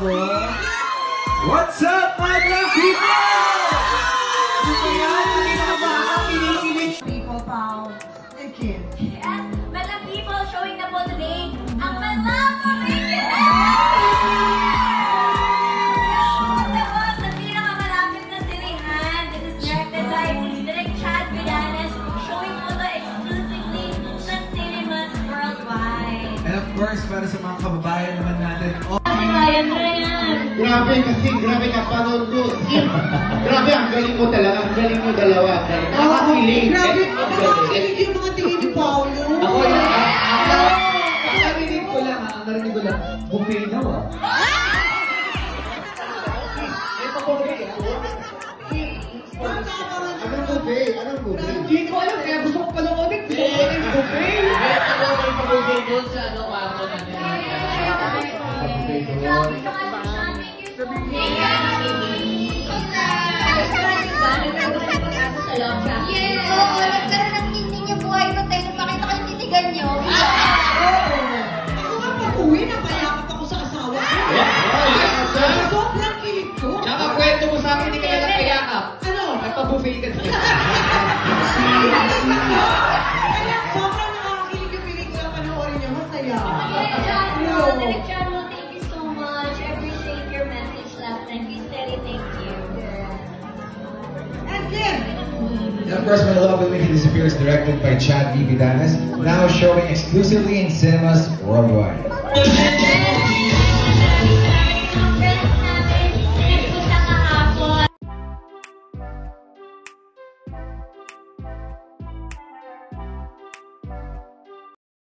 po. What's up, mga people? People, Pao, and Kim. Yes, Madlang people, showing na po today ang Madlang Original! Tapos, sa pinakamalapit na sinihan, this is directed by Direk Chad Villanes, showing po ito exclusively sa cinemas worldwide. And of course, para sa mga kababayan naman natin, Ryan. Grabe kasi, grabe ka panood ko. Grabe, ang galing mo talaga. Ang galing mo dalawa. Nakakakilig. Grabe, nakakakilig yung mga tingin ni Paolo. Ako yun. Ang narinig ko lang, buffet daw ah. Ito buffet ah. Anong buffet? Anong buffet? Hindi ko alam, kaya gusto ko panoorin. Gusto ko rin buffet. Ito yung buffet doon sa kwarto natin. Grabe ka nga, Sean. Thank you so much. Yes! Oo, nagkaroon ng hindi niyo buhay ko tayo nung makita ko yung titigan niyo. Ako nga pag-uwi, napayakap ako sa asawa ko. Sobrang kilig ko. Tsaka kwento mo sa akin, hindi ka lang nagkayakap. Ano? Nagpa-buffet ka din. Kaya sobrang nakakakilig yung pelikula panoorin niyo. Masaya. Direk Channel, thank you so much. I appreciate your message last time. Be steady, thank you. And Kim. and of course, My Love Will Make You Disappear is directed by Chad V. Villanes, now showing exclusively in cinemas worldwide.